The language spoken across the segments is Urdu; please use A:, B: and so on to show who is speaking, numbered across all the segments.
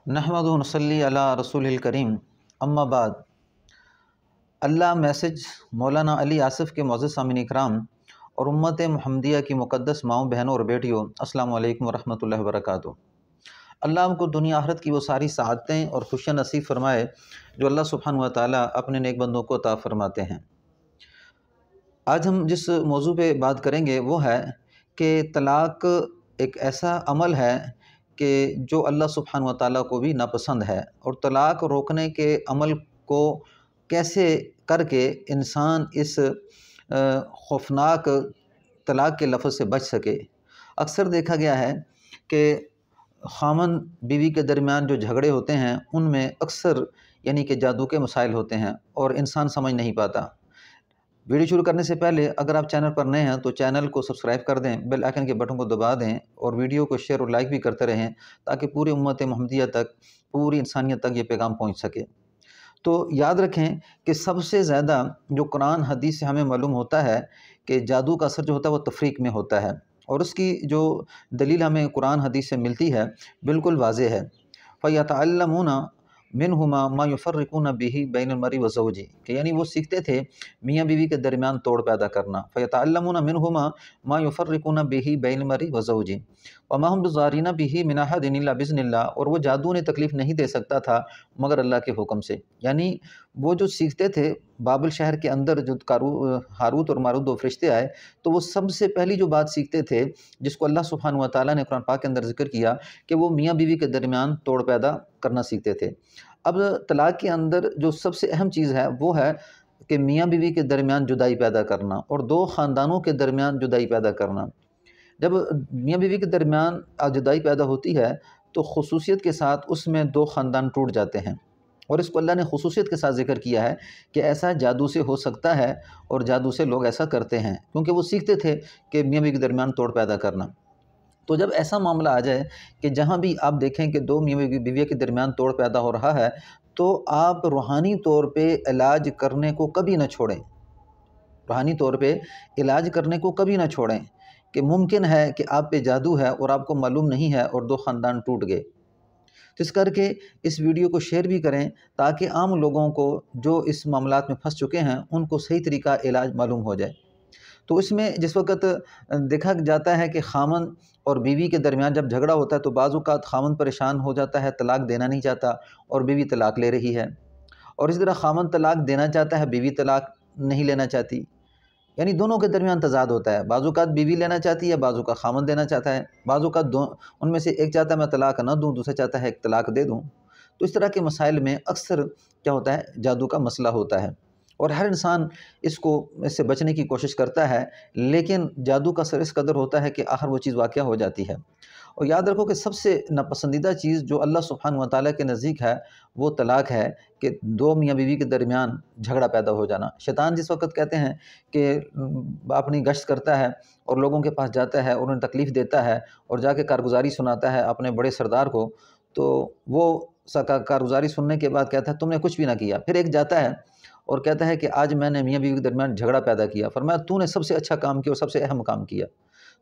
A: نحمد و نصلی علی رسول الکریم اما بعد۔ اللہ میسج مولانا علی آصف کے معزز سامعین اکرام اور امت محمدیہ کی مقدس ماؤں بہنوں اور بیٹیوں، السلام علیکم ورحمۃ اللہ وبرکاتہ۔ اللہ ہم کو دنیا آخرت کی وہ ساری سعادتیں اور خوشیاں نصیب فرمائے جو اللہ سبحانہ و تعالیٰ اپنے نیک بندوں کو عطا فرماتے ہیں۔ آج ہم جس موضوع پہ بات کریں گے وہ ہے کہ طلاق ایک ایسا عمل ہے کہ جو اللہ سبحانہ و تعالیٰ کو بھی ناپسند ہے، اور طلاق روکنے کے عمل کو کیسے کر کے انسان اس خوفناک طلاق کے لفظ سے بچ سکے۔ اکثر دیکھا گیا ہے کہ خامن بیوی کے درمیان جو جھگڑے ہوتے ہیں ان میں اکثر کہ جادو کے مسائل ہوتے ہیں اور انسان سمجھ نہیں پاتا۔ ویڈیو شروع کرنے سے پہلے اگر آپ چینل پر نئے ہیں تو چینل کو سبسکرائب کر دیں، بیل آئیکن کے بٹن کو دبا دیں اور ویڈیو کو شیئر اور لائک بھی کرتے رہیں تاکہ پوری امت محمدیہ تک، پوری انسانیت تک یہ پیغام پہنچ سکے۔ تو یاد رکھیں کہ سب سے زیادہ جو قرآن حدیث سے ہمیں معلوم ہوتا ہے کہ جادو کا اثر جو ہوتا ہے وہ تفریق میں ہوتا ہے، اور اس کی جو دلیل ہمیں قرآن حدیث سے ملتی ہے بالکل واضح ہے۔ فَيَتَعَلَّمُونَ مِنْهُمَا مَا يُفَرِّقُونَ بِهِ بَيْنَ الْمَرْءِ وَزَوْجِهِ کہ وہ سیکھتے تھے میاں بیوی کے درمیان توڑ پیدا کرنا۔ فَيَتَعَلَّمُونَ مِنْهُمَا مَا يُفَرِّقُونَ بِهِ بَيْنَ الْمَرْءِ وَزَوْجِهِ وَمَا هُمْ بِضَارِّينَ بِهِ مِنْ أَحَدٍ إِلَّا بِإِذْنِ اللَّهِ، اور وہ جادو نے تکلیف نہیں دے سکتا تھا مگر اللہ کے حکم سے۔ وہ جو سیکھتے تھے بابل شہر کے اندر، جو ہاروت اور ماروت دو فرشتے آئے تو وہ سب سے پہلی جو بات سیکھتے تھے جس کو اللہ سبحانہ و تعالیٰ نے قرآن پاک کے اندر ذکر کیا کہ وہ میاں بیوی کے درمیان توڑ پیدا کرنا سیکھتے تھے۔ اب طلاق کے اندر جو سب سے اہم چیز ہے وہ ہے کہ میاں بیوی کے درمیان جدائی پیدا کرنا اور دو خاندانوں کے درمیان جدائی پیدا کرنا۔ جب میاں بیوی کے درمیان جدائی پیدا ہوتی ہے تو خصوصیت کے ساتھ اس میں دو خاندان ٹوٹ جاتے ہیں، اور اس کو اللہ نے خصوصیت کے ساتھ ذکر کیا ہے کہ ایسا جادو سے ہو سکتا ہے، اور جادو سے لوگ ایسا کرتے ہیں کیونکہ وہ سیکھتے تھے کہ میاں بیوی کے درمیان توڑ پیدا کرنا۔ تو جب ایسا معاملہ آ جائے کہ جہاں بھی آپ دیکھیں کہ دو میاں بیوی کے درمیان توڑ پیدا ہو رہا ہے تو آپ روحانی طور پہ علاج کرنے کو کبھی نہ چھوڑیں، روحانی طور پہ علاج کرنے کو کبھی نہ چھوڑیں کہ ممکن ہے کہ آپ پہ جادو ہے اور آپ کو معلوم نہیں ہے اور دو خاندان ٹوٹ گئے۔ تو اس کر کے اس ویڈیو کو شیئر بھی کریں تاکہ عام لوگوں کو جو اس معاملات میں پھنس چکے ہیں ان کو صحیح طریقہ علاج معلوم ہو جائے۔ تو اس میں جس وقت دیکھا جاتا ہے کہ خامن اور بیوی کے درمیان جب جھگڑا ہوتا ہے تو بعض اوقات خامن پریشان ہو جاتا ہے، طلاق دینا نہیں چاہتا اور بیوی طلاق لے رہی ہے، اور اسی طرح خامن طلاق دینا چاہتا ہے، بیوی طلاق نہیں لینا چاہتی، دونوں کے درمیان تضاد ہوتا ہے۔ بعض اوقات بیوی لینا چاہتی ہے، بعض اوقات خامن دینا چاہتا ہے، بعض اوقات ان میں سے ایک چاہتا ہے میں طلاق نہ دوں، دوسرا چاہتا ہے ایک طلاق دے دوں۔ تو اس طرح کے مسائل میں اکثر کیا ہوتا ہے، جادو کا مسئلہ ہوتا ہے، اور ہر انسان اس سے بچنے کی کوشش کرتا ہے، لیکن جادو کا اثر اس قدر ہوتا ہے کہ آخر وہ چیز واقعہ ہو جاتی ہے۔ اور یاد رکھو کہ سب سے ناپسندیدہ چیز جو اللہ سبحانہ و تعالیٰ کے نزدیک ہے وہ طلاق ہے، کہ دو میاں بیوی کے درمیان جھگڑا پیدا ہو جانا۔ شیطان جس وقت کہتے ہیں کہ اپنی گشت کرتا ہے اور لوگوں کے پاس جاتا ہے اور انہیں تکلیف دیتا ہے اور جا کے کارگزاری سناتا ہے اپنے بڑے سردار کو، تو وہ کارگزاری سننے کے بعد کہتا ہے تم نے کچھ بھی نہ کیا۔ پھر ایک جاتا ہے اور کہتا ہے کہ آج میں نے میاں بیوی کے درمیان جھگڑا پیدا کیا، فرمایا تو نے سب سے اچھا کام کیا اور سب سے اہم کام کیا۔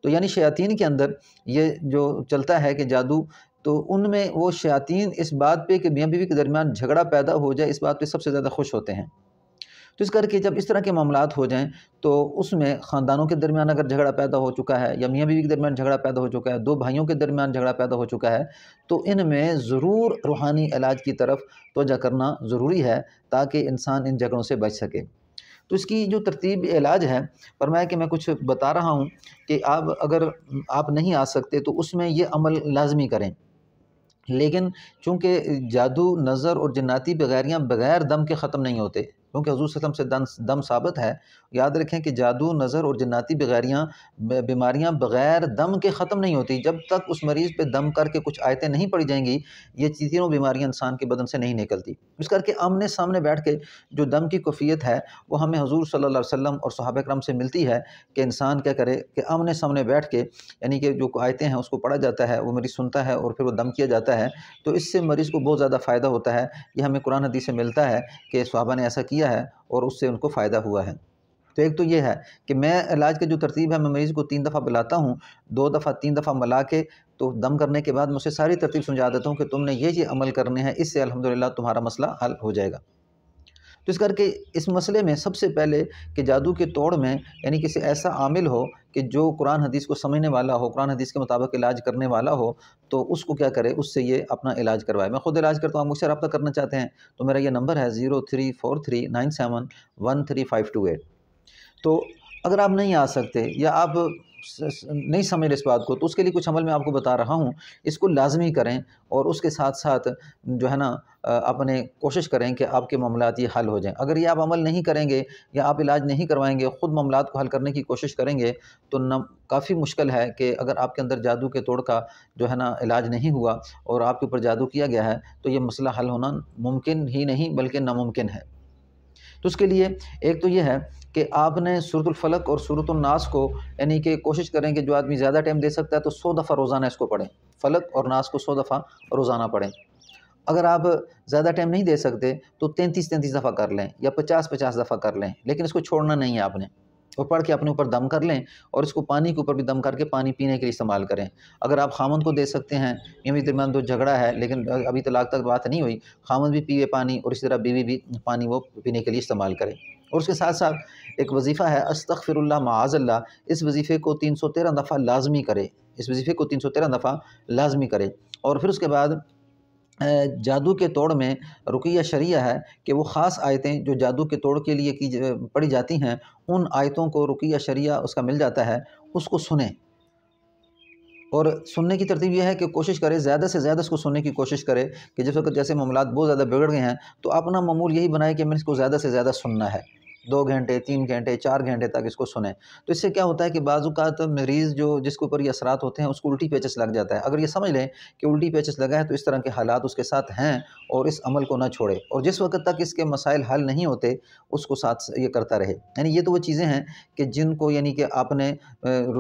A: تو شیاطین کے اندر یہ جو چلتا ہے کہ جادو، تو ان میں وہ شیاطین اس بات پہ کہ میاں بیوی کے درمیان جھگڑا پیدا ہو جائے اس بات پہ سب سے زیادہ خوش ہوتے ہیں۔ تو اس کر کے جب اس طرح کے معاملات ہو جائیں تو اس میں خاندانوں کے درمیان اگر جھگڑا پیدا ہو چکا ہے یا میاں بیوی کے درمیان جھگڑا پیدا ہو چکا ہے، دو بھائیوں کے درمیان جھگڑا پیدا ہو چکا ہے، تو ان میں ضرور روحانی علاج کی طرف توجہ کرنا ضروری ہے تاکہ انسان ان جھگڑوں سے بچ سکے۔ تو اس کی جو ترتیب علاج ہے، فرمایا کہ میں کچھ بتا رہا ہوں کہ اگر آپ نہیں آ سکتے تو اس میں یہ عمل لازمی کریں، لیکن چونکہ جادو، نظر اور جناتی بغیریاں بغیر دم کے ختم نہیں ہوتے، کیونکہ حضور صلی اللہ علیہ وسلم سے دم ثابت ہے۔ یاد رکھیں کہ جادو، نظر اور جناتی بیماریاں بغیر دم کے ختم نہیں ہوتی، جب تک اس مریض پہ دم کر کے کچھ آیتیں نہیں پڑھی جائیں گی یہ تینوں بیماریاں انسان کے بدن سے نہیں نکلتی۔ اس کر کے آمنے سامنے بیٹھ کے جو دم کی کیفیت ہے وہ ہمیں حضور صلی اللہ علیہ وسلم اور صحابہ کرام سے ملتی ہے کہ انسان کیا کرے کہ آمنے سامنے بیٹھ کے کہ جو آیتیں ہیں اس کو پڑھا جاتا ہے، وہ مریض سنتا ہے اور پھر وہ دم کیا جاتا ہے، تو اس سے مریض کو بہت زیادہ فائدہ ہوتا ہے۔ یہ ہمیں قرآن حدیث سے ملتا ہے کہ صحابہ نے ایسا کیا ہے اور اس سے ان کو فائدہ ہوا ہے۔ تو ایک تو یہ ہے کہ میں علاج کی جو ترتیب ہے، میں مریض کو 3 دفعہ بلاتا ہوں، 2 دفعہ 3 دفعہ ملا کے تو دم کرنے کے بعد میں اسے ساری ترتیب سمجھا دیتا ہوں کہ تم نے یہ عمل کرنے ہیں، اس سے الحمدللہ تمہارا مسئلہ حل ہو جائے گا۔ تو اس کر کے اس مسئلے میں سب سے پہلے کہ جادو کے توڑ میں یعنی کسی ایسا عامل ہو کہ جو قرآن حدیث کو سمجھنے والا ہو، قرآن حدیث کے مطابق علاج کرنے والا ہو، تو اس کو کیا کرے، اس سے یہ اپنا علاج کروائے۔ میں خود علاج کرتا ہوں، آپ مجھ سے رابطہ کرنا چاہتے ہیں تو میرا یہ نمبر ہے 0343971358۔ تو اگر آپ نہیں آ سکتے یا آپ نہیں سمجھ رہے اس بات کو، تو اس کے لیے کچھ عمل میں آپ کو بتا رہا ہوں، اس کو لازمی کریں اور اس کے ساتھ ساتھ جو ہے نا اپنے کوشش کریں کہ آپ کے معاملات یہ حل ہو جائیں۔ اگر یہ آپ عمل نہیں کریں گے یا آپ علاج نہیں کروائیں گے، خود معاملات کو حل کرنے کی کوشش کریں گے، تو کافی مشکل ہے کہ اگر آپ کے اندر جادو کے توڑ کا جو ہے نا علاج نہیں ہوا اور آپ کے اوپر جادو کیا گیا ہے، تو یہ مسئلہ حل ہونا ممکن ہی نہیں بلکہ ناممکن ہے۔ تو اس کے لیے ایک تو یہ ہے کہ آپ نے سورۃ الفلق اور سورۃ الناس کو یعنی کہ کوشش کریں کہ جو آدمی زیادہ ٹائم دے سکتا ہے تو 100 دفعہ روزانہ اس کو پڑھیں، فلق اور ناس کو 100 دفعہ روزانہ پڑھیں۔ اگر آپ زیادہ ٹائم نہیں دے سکتے تو 33 دفعہ کر لیں یا 50 دفعہ کر لیں، لیکن اس کو چھوڑنا نہیں ہے آپ نے، اور پڑھ کے اپنے اوپر دم کر لیں اور اس کو پانی کے اوپر بھی دم کر کے پانی پینے کے لیے استعمال کریں۔ اگر آپ خامند کو دے سکتے ہیں، میاں درمیان تو جھگڑا ہے لیکن ابھی طلاق تک بات نہیں ہوئی، خامند بھی پیے پانی اور اسی طرح بیوی بھی پانی وہ پینے کے لیے استعمال کرے۔ اور اس کے ساتھ ساتھ ایک وظیفہ ہے استغفر اللہ معاذ اللہ، اس وظیفے کو 313 دفعہ لازمی کرے، اس وظیفے کو 313 دفعہ لازمی کرے۔ اور پھر اس کے بعد جادو کے توڑ میں رقیہ شرعیہ ہے کہ وہ خاص آیتیں جو جادو کے توڑ کے لیے پڑھی جاتی ہیں، ان آیتوں کو رقیہ شرعیہ اس کا مل جاتا ہے، اس کو سنیں۔ اور سننے کی ترتیب یہ ہے کہ کوشش کرے زیادہ سے زیادہ اس کو سننے کی کوشش کرے کہ جس وقت جیسے معاملات بہت زیادہ بگڑ گئے ہیں تو اپنا معمول یہی بنائے کہ میں اس کو زیادہ سے زیادہ سننا ہے، 2 گھنٹے 3 گھنٹے 4 گھنٹے تک اس کو سنیں۔ تو اس سے کیا ہوتا ہے کہ بعض اوقات مریض جس کے اوپر یہ اثرات ہوتے ہیں اس کو الٹی پیچس لگ جاتا ہے۔ اگر یہ سمجھ لیں کہ الٹی پیچس لگا ہے تو اس طرح کے حالات اس کے ساتھ ہیں اور اس عمل کو نہ چھوڑے، اور جس وقت تک اس کے مسائل حل نہیں ہوتے اس کو ساتھ یہ کرتا رہے۔ یعنی یہ تو وہ چیزیں ہیں کہ جن کو یعنی کہ آپ نے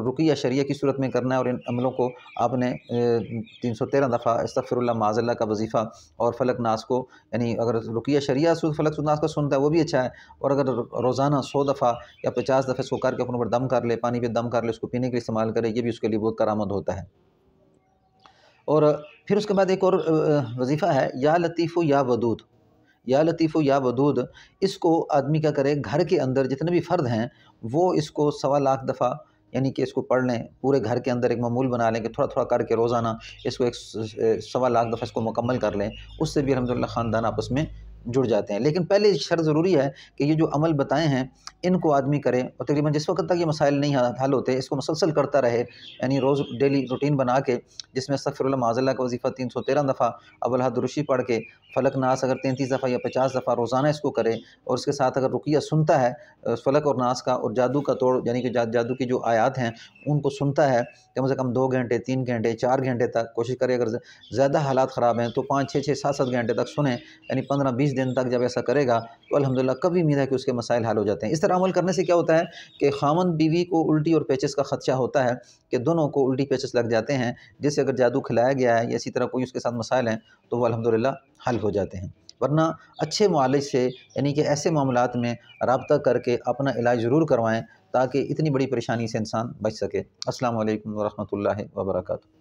A: رقیہ شرعیہ کی صورت میں کرنا ہے، اور ان عملوں کو آپ نے 313 دفعہ استغفر اللہ معاذ اللہ کا وظیفہ اور فلق ناس کو، یعنی اگر رقیہ شرعیہ فلق ناس کا سنتا ہے وہ بھی اچھا ہے، اور اگر روزانہ 100 دفعہ یا 50 دفعہ اس کو کر کے اپنے اوپر دم کر لے، پانی پہ دم کر لے، اس کو پینے کے لیے استعمال کرے، یہ بھی اس کے لیے بہت کارآمد ہوتا ہے۔ اور پھر اس کے بعد ایک اور وظیفہ ہے یا لطیف یا ودود، یا لطیف یا ودود، اس کو آدمی کیا کرے، گھر کے اندر جتنے بھی فرد ہیں وہ اس کو 1.25 لاکھ دفعہ یعنی کہ اس کو پڑھ لیں، پورے گھر کے اندر ایک معمول بنا لیں کہ تھوڑا تھوڑا کر کے روزانہ اس کو 1.25 لاکھ دفعہ اس کو مکمل کر لیں، اس سے بھی الحمدللہ خاندان آپس میں جڑ جاتے ہیں۔ لیکن پہلے شرط ضروری ہے کہ یہ جو عمل بتائے ہیں ان کو آدمی کرے، اور تقریباً جس وقت تک یہ مسائل نہیں حل ہوتے اس کو مسلسل کرتا رہے، یعنی روز ڈیلی روٹین بنا کے جس میں استغفر اللہ معاذ اللہ کا وظیفہ 313 دفعہ، اول حد درشی پڑھ کے فلق ناس اگر 33 دفعہ یا 50 دفعہ روزانہ اس کو کرے، اور اس کے ساتھ اگر رقیہ سنتا ہے فلق اور ناس کا اور جادو کا توڑ یعنی کہ جادو کی جو آیات ہیں ان کو سنتا ہے کم سے کم 2 گھنٹے 3 گھنٹے 4 گھنٹے تک کوشش کرے، اگر زیادہ حالات خراب ہیں تو 5 6 6 7 7 گھنٹے تک سنیں، یعنی 15 20 دن تک جب ایسا کرے گا تو الحمدللہ کبھی امید ہے کہ اس کے مسائل حل ہو جاتے ہیں۔ اس طرح عمل کرنے سے کیا ہوتا ہے کہ خامند بیوی کو الٹی اور پیچس کا خدشہ ہوتا ہے کہ دونوں کو الٹی پیچس لگ جاتے ہیں، جس سے اگر جادو کھلایا گیا ہے یا اسی طرح کوئی اس کے ساتھ مسائل ہیں تو وہ الحمدللہ حل ہو جاتے ہیں۔ ورنہ اچھے معالج سے یعنی کہ ایسے معاملات میں رابطہ کر کے اپنا علاج ضرور کروائیں تاکہ اتنی بڑی پریشانی سے انسان بچ سکے۔ السلام علیکم ورحمۃ اللہ وبرکاتہ۔